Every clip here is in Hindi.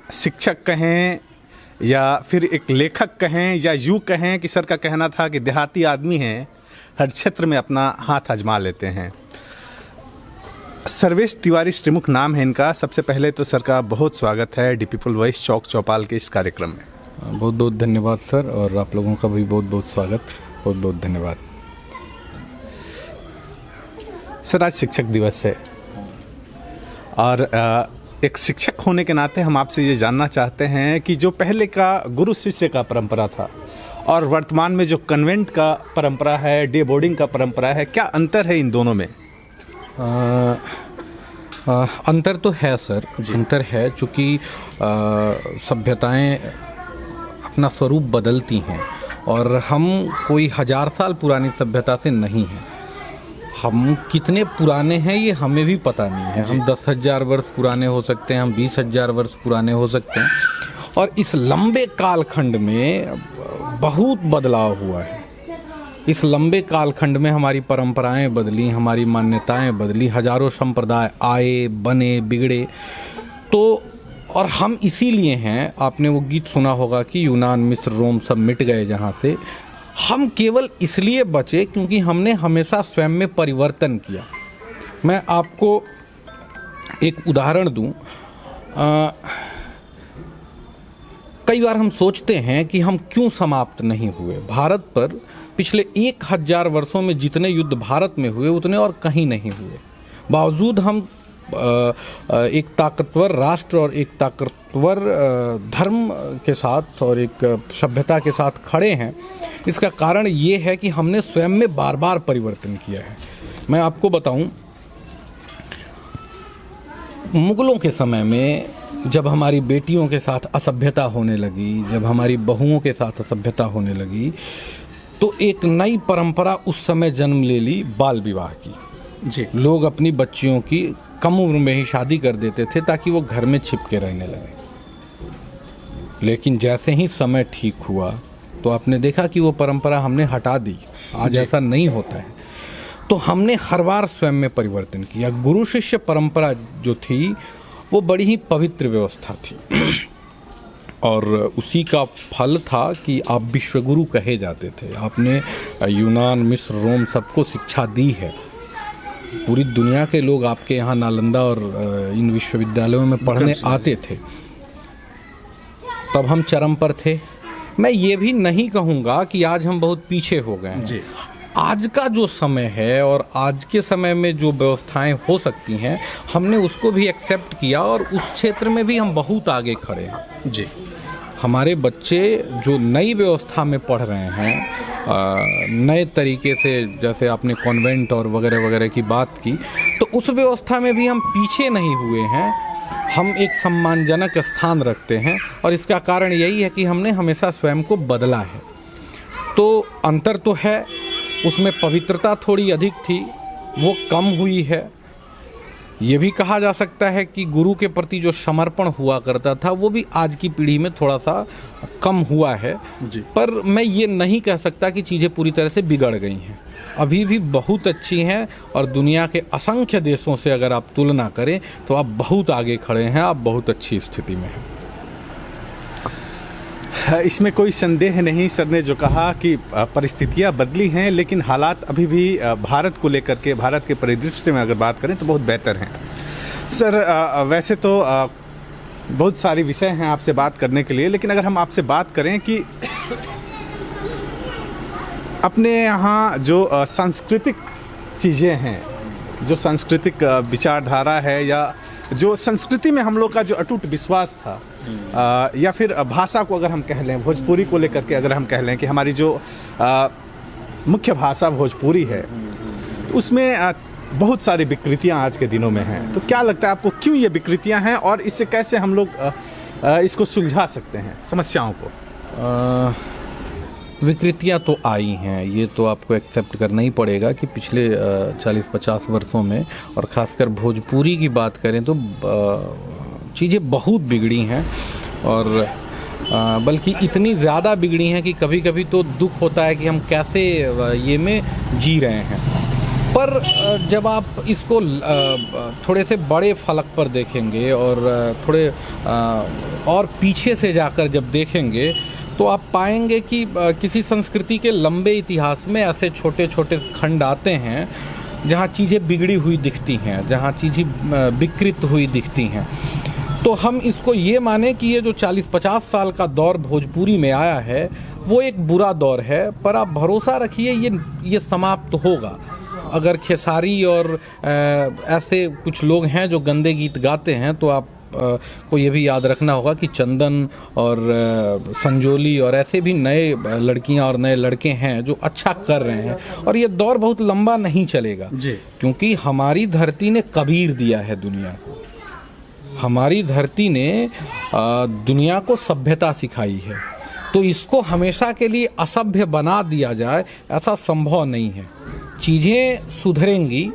शिक्षक कहें या फिर एक लेखक कहें या यूँ कहें कि सर का कहना था कि देहाती आदमी हैं, हर क्षेत्र में अपना हाथ आजमा लेते हैं। सर्वेश तिवारी श्रीमुख नाम है इनका। सबसे पहले तो सर का बहुत स्वागत है दी पीपल वॉइस चौक चौपाल के इस कार्यक्रम में। बहुत बहुत धन्यवाद सर, और आप लोगों का भी बहुत बहुत स्वागत, बहुत बहुत धन्यवाद। सर आज शिक्षक दिवस है और एक शिक्षक होने के नाते हम आपसे ये जानना चाहते हैं कि जो पहले का गुरु शिष्य का परंपरा था और वर्तमान में जो कन्वेंट का परंपरा है, डे बोर्डिंग का परंपरा है, क्या अंतर है इन दोनों में? अंतर तो है सर, अंतर है, चूँकि सभ्यताएं अपना स्वरूप बदलती हैं और हम कोई 1000 साल पुरानी सभ्यता से नहीं हैं। हम कितने पुराने हैं ये हमें भी पता नहीं है। हम 10,000 वर्ष पुराने हो सकते हैं, हम 20,000 वर्ष पुराने हो सकते हैं, और इस लंबे कालखंड में बहुत बदलाव हुआ है। इस लंबे कालखंड में हमारी परंपराएं बदली, हमारी मान्यताएं बदली, हजारों संप्रदाय आए, बने, बिगड़े। तो और हम इसीलिए हैं, आपने वो गीत सुना होगा कि यूनान, मिस्र, रोम सब मिट गए जहाँ से। हम केवल इसलिए बचे क्योंकि हमने हमेशा स्वयं में परिवर्तन किया। मैं आपको एक उदाहरण दूं। कई बार हम सोचते हैं कि हम क्यों समाप्त नहीं हुए। भारत पर पिछले 1000 वर्षों में जितने युद्ध भारत में हुए उतने और कहीं नहीं हुए। बावजूद हम एक ताकतवर राष्ट्र और एक ताकतवर धर्म के साथ और एक सभ्यता के साथ खड़े हैं। इसका कारण ये है कि हमने स्वयं में बार बार परिवर्तन किया है। मैं आपको बताऊं, मुगलों के समय में जब हमारी बेटियों के साथ असभ्यता होने लगी, जब हमारी बहुओं के साथ असभ्यता होने लगी, तो एक नई परंपरा उस समय जन्म ले ली, बाल विवाह की। जी, लोग अपनी बच्चियों की कम उम्र में ही शादी कर देते थे ताकि वो घर में छिपके रहने लगे। लेकिन जैसे ही समय ठीक हुआ तो आपने देखा कि वो परंपरा हमने हटा दी। आज ऐसा नहीं होता है। तो हमने हर बार स्वयं में परिवर्तन किया। गुरु शिष्य परंपरा जो थी वो बड़ी ही पवित्र व्यवस्था थी और उसी का फल था कि आप विश्वगुरु कहे जाते थे। आपने यूनान, मिस्र, रोम सबको शिक्षा दी है। पूरी दुनिया के लोग आपके यहाँ नालंदा और इन विश्वविद्यालयों में पढ़ने आते थे। तब हम चरम पर थे। मैं ये भी नहीं कहूँगा कि आज हम बहुत पीछे हो गए हैं। आज का जो समय है और आज के समय में जो व्यवस्थाएं हो सकती हैं, हमने उसको भी एक्सेप्ट किया और उस क्षेत्र में भी हम बहुत आगे खड़े हैं। जी, हमारे बच्चे जो नई व्यवस्था में पढ़ रहे हैं, नए तरीके से, जैसे आपने कॉन्वेंट और वगैरह वगैरह की बात की, तो उस व्यवस्था में भी हम पीछे नहीं हुए हैं। हम एक सम्मानजनक स्थान रखते हैं और इसका कारण यही है कि हमने हमेशा स्वयं को बदला है। तो अंतर तो है, उसमें पवित्रता थोड़ी अधिक थी, वो कम हुई है। ये भी कहा जा सकता है कि गुरु के प्रति जो समर्पण हुआ करता था वो भी आज की पीढ़ी में थोड़ा सा कम हुआ है। जी। पर मैं ये नहीं कह सकता कि चीज़ें पूरी तरह से बिगड़ गई हैं। अभी भी बहुत अच्छी हैं और दुनिया के असंख्य देशों से अगर आप तुलना करें तो आप बहुत आगे खड़े हैं, आप बहुत अच्छी स्थिति में हैं। इसमें कोई संदेह नहीं। सर ने जो कहा कि परिस्थितियां बदली हैं, लेकिन हालात अभी भी भारत को लेकर के, भारत के परिदृश्य में अगर बात करें तो बहुत बेहतर हैं। सर वैसे तो बहुत सारे विषय हैं आपसे बात करने के लिए, लेकिन अगर हम आपसे बात करें कि अपने यहाँ जो सांस्कृतिक चीज़ें हैं, जो सांस्कृतिक विचारधारा है या जो संस्कृति में हम लोग का जो अटूट विश्वास था, या फिर भाषा को अगर हम कह लें, भोजपुरी को लेकर के अगर हम कह लें कि हमारी जो मुख्य भाषा भोजपुरी है, उसमें बहुत सारी विकृतियां आज के दिनों में हैं। तो क्या लगता है आपको, क्यों ये विकृतियां हैं और इससे कैसे हम लोग इसको सुलझा सकते हैं, समस्याओं को? विकृतियां तो आई हैं, ये तो आपको एक्सेप्ट करना ही पड़ेगा कि पिछले 40-50 वर्षों में, और ख़ासकर भोजपुरी की बात करें तो चीज़ें बहुत बिगड़ी हैं। और बल्कि इतनी ज़्यादा बिगड़ी हैं कि कभी कभी तो दुख होता है कि हम कैसे ये में जी रहे हैं। पर जब आप इसको थोड़े से बड़े फलक पर देखेंगे और थोड़े और पीछे से जाकर जब देखेंगे तो आप पाएंगे कि किसी संस्कृति के लंबे इतिहास में ऐसे छोटे छोटे खंड आते हैं जहाँ चीज़ें बिगड़ी हुई दिखती हैं, जहाँ चीज़ें विकृत हुई दिखती हैं। तो हम इसको ये माने कि ये जो 40-50 साल का दौर भोजपुरी में आया है वो एक बुरा दौर है, पर आप भरोसा रखिए ये समाप्त होगा। अगर खेसारी और ऐसे कुछ लोग हैं जो गंदे गीत गाते हैं तो आप को ये भी याद रखना होगा कि चंदन और संजोली और ऐसे भी नए लड़कियां और नए लड़के हैं जो अच्छा कर रहे हैं, और ये दौर बहुत लंबा नहीं चलेगा जी। क्योंकि हमारी धरती ने कबीर दिया है दुनिया को, हमारी धरती ने दुनिया को सभ्यता सिखाई है, तो इसको हमेशा के लिए असभ्य बना दिया जाए ऐसा संभव नहीं है। चीज़ें सुधरेंगी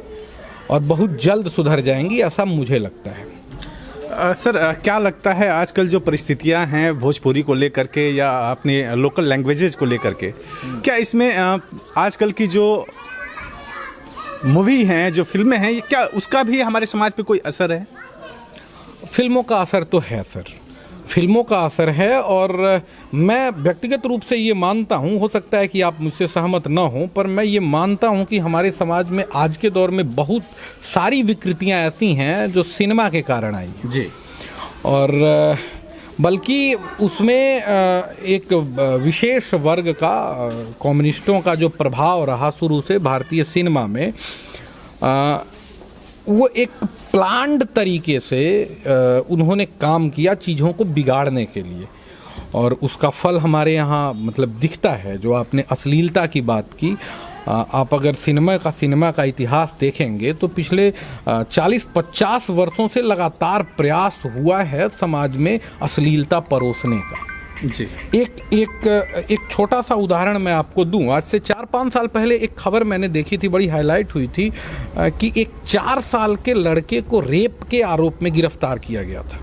और बहुत जल्द सुधर जाएंगी, ऐसा मुझे लगता है। सर क्या लगता है आजकल जो परिस्थितियां हैं भोजपुरी को लेकर के या अपने लोकल लैंग्वेजेस को लेकर के, क्या इसमें आजकल की जो मूवी हैं, जो फिल्में हैं, क्या उसका भी हमारे समाज पे कोई असर है? फिल्मों का असर तो है सर, फिल्मों का असर है, और मैं व्यक्तिगत रूप से ये मानता हूँ, हो सकता है कि आप मुझसे सहमत ना हों, पर मैं ये मानता हूँ कि हमारे समाज में आज के दौर में बहुत सारी विकृतियाँ ऐसी हैं जो सिनेमा के कारण आई हैं जी। और बल्कि उसमें एक विशेष वर्ग का, कम्युनिस्टों का जो प्रभाव रहा शुरू से भारतीय सिनेमा में, वो एक प्लान्ड तरीके से उन्होंने काम किया चीज़ों को बिगाड़ने के लिए, और उसका फल हमारे यहाँ मतलब दिखता है। जो आपने अश्लीलता की बात की, आप अगर सिनेमा का इतिहास देखेंगे तो पिछले 40-50 वर्षों से लगातार प्रयास हुआ है समाज में अश्लीलता परोसने का। जी। एक छोटा सा उदाहरण मैं आपको दूं। आज से 4-5 साल पहले एक खबर मैंने देखी थी, बड़ी हाईलाइट हुई थी, कि एक 4 साल के लड़के को रेप के आरोप में गिरफ्तार किया गया था।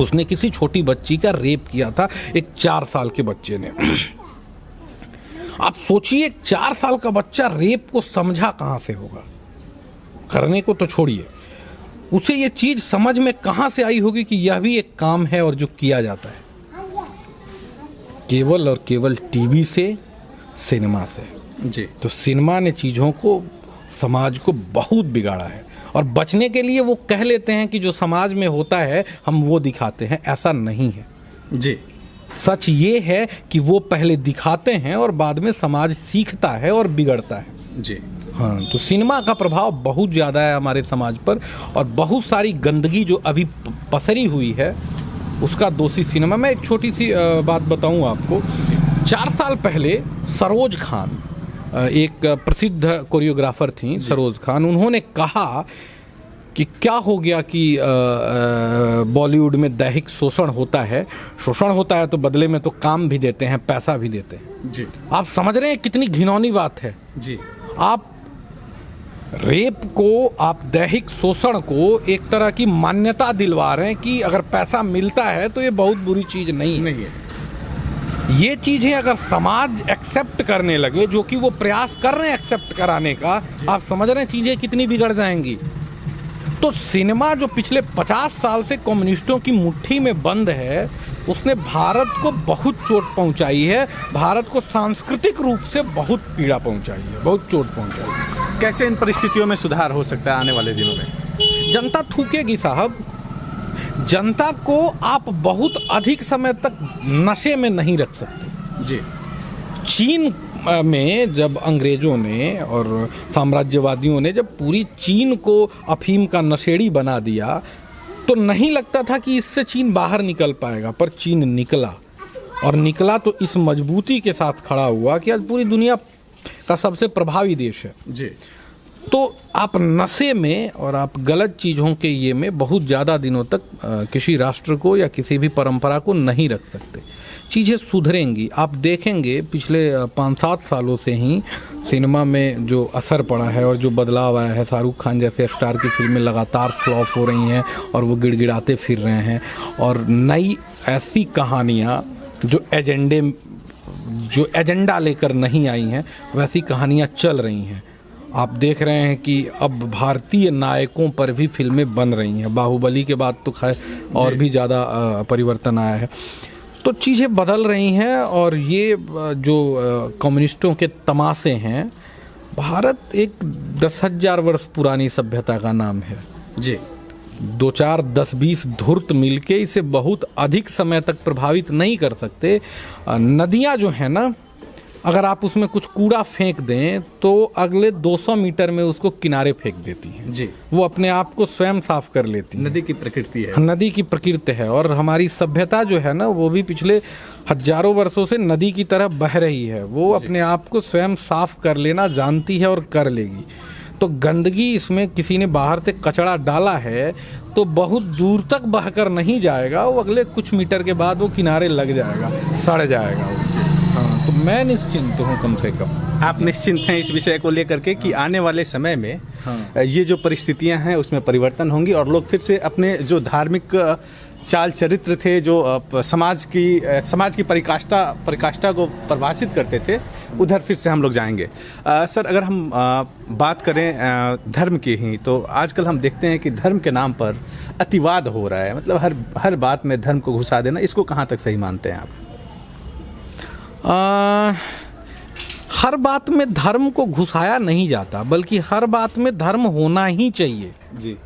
उसने किसी छोटी बच्ची का रेप किया था, एक 4 साल के बच्चे ने। आप सोचिए, 4 साल का बच्चा रेप को समझा कहां से होगा, करने को तो छोड़िए, उसे ये चीज समझ में कहां से आई होगी कि यह भी एक काम है और जो किया जाता है केवल और केवल टीवी से, सिनेमा से। जी। तो सिनेमा ने चीज़ों को, समाज को बहुत बिगाड़ा है, और बचने के लिए वो कह लेते हैं कि जो समाज में होता है हम वो दिखाते हैं, ऐसा नहीं है। जी। सच ये है कि वो पहले दिखाते हैं और बाद में समाज सीखता है और बिगड़ता है। जी। हाँ, तो सिनेमा का प्रभाव बहुत ज़्यादा है हमारे समाज पर, और बहुत सारी गंदगी जो अभी पसरी हुई है उसका दोषी सिनेमा। मैं एक छोटी सी बात बताऊं आपको। 4 साल पहले सरोज खान, एक प्रसिद्ध कोरियोग्राफर थी सरोज खान, उन्होंने कहा कि क्या हो गया कि बॉलीवुड में दैहिक शोषण होता है तो बदले में तो काम भी देते हैं, पैसा भी देते हैं। जी। आप समझ रहे हैं कितनी घिनौनी बात है। जी। आप रेप को, आप दैहिक शोषण को एक तरह की मान्यता दिलवा रहे हैं कि अगर पैसा मिलता है तो ये बहुत बुरी चीज नहीं है। ये चीजें अगर समाज एक्सेप्ट करने लगे, जो कि वो प्रयास कर रहे हैं एक्सेप्ट कराने का, आप समझ रहे हैं चीजें कितनी बिगड़ जाएंगी। तो सिनेमा जो पिछले 50 साल से कम्युनिस्टों की मुट्ठी में बंद है, उसने भारत को बहुत चोट पहुंचाई है, भारत को सांस्कृतिक रूप से बहुत पीड़ा पहुंचाई है, बहुत चोट पहुंचाई है। कैसे इन परिस्थितियों में सुधार हो सकता है आने वाले दिनों में? जनता थूकेगी साहब। जनता को आप बहुत अधिक समय तक नशे में नहीं रख सकते। जी। चीन में जब अंग्रेजों ने और साम्राज्यवादियों ने जब पूरी चीन को अफीम का नशेड़ी बना दिया, तो नहीं लगता था कि इससे चीन बाहर निकल पाएगा, पर चीन निकला, और निकला तो इस मजबूती के साथ खड़ा हुआ कि आज पूरी दुनिया का सबसे प्रभावी देश है। जी। तो आप नशे में और आप गलत चीज़ों के ये में बहुत ज़्यादा दिनों तक किसी राष्ट्र को या किसी भी परंपरा को नहीं रख सकते। चीज़ें सुधरेंगी। आप देखेंगे पिछले 5-7 सालों से ही सिनेमा में जो असर पड़ा है और जो बदलाव आया है, शाहरुख खान जैसे स्टार की फिल्में लगातार फ्लॉप हो रही हैं और वो गिड़गिड़ाते फिर रहे हैं, और नई ऐसी कहानियाँ जो एजेंडा लेकर नहीं आई हैं, वैसी कहानियाँ चल रही हैं। आप देख रहे हैं कि अब भारतीय नायकों पर भी फिल्में बन रही हैं। बाहुबली के बाद तो खैर और भी ज़्यादा परिवर्तन आया है। तो चीज़ें बदल रही हैं और ये जो कम्युनिस्टों के तमाशे हैं, भारत एक 10,000 वर्ष पुरानी सभ्यता का नाम है जी। 2 4 10 20 धूर्त मिलके इसे बहुत अधिक समय तक प्रभावित नहीं कर सकते। नदियाँ जो है ना, अगर आप उसमें कुछ कूड़ा फेंक दें तो अगले 200 मीटर में उसको किनारे फेंक देती हैं जी। वो अपने आप को स्वयं साफ कर लेती है। नदी की प्रकृति है। नदी की प्रकृति है। और हमारी सभ्यता जो है ना, वो भी पिछले हजारों वर्षों से नदी की तरह बह रही है। वो अपने आप को स्वयं साफ कर लेना जानती है और कर लेगी। तो गंदगी इसमें किसी ने बाहर से कचरा डाला है तो बहुत दूर तक बहकर नहीं जाएगा, वो अगले कुछ मीटर के बाद वो किनारे लग जाएगा, सड़ जाएगा वो। हाँ, तो मैं निश्चिंत हूँ कम से कम। आप निश्चिंत हैं इस विषय को लेकर के कि आने वाले समय में ये जो परिस्थितियां हैं उसमें परिवर्तन होंगी और लोग फिर से अपने जो धार्मिक चाल चरित्र थे, जो समाज की परिकाष्ठा को परिभाषित करते थे, उधर फिर से हम लोग जाएंगे। सर, अगर हम बात करें धर्म की ही, तो आजकल हम देखते हैं कि धर्म के नाम पर अतिवाद हो रहा है। मतलब हर बात में धर्म को घुसा देना, इसको कहाँ तक सही मानते हैं आप? हर बात में धर्म को घुसाया नहीं जाता, बल्कि हर बात में धर्म होना ही चाहिए। जी।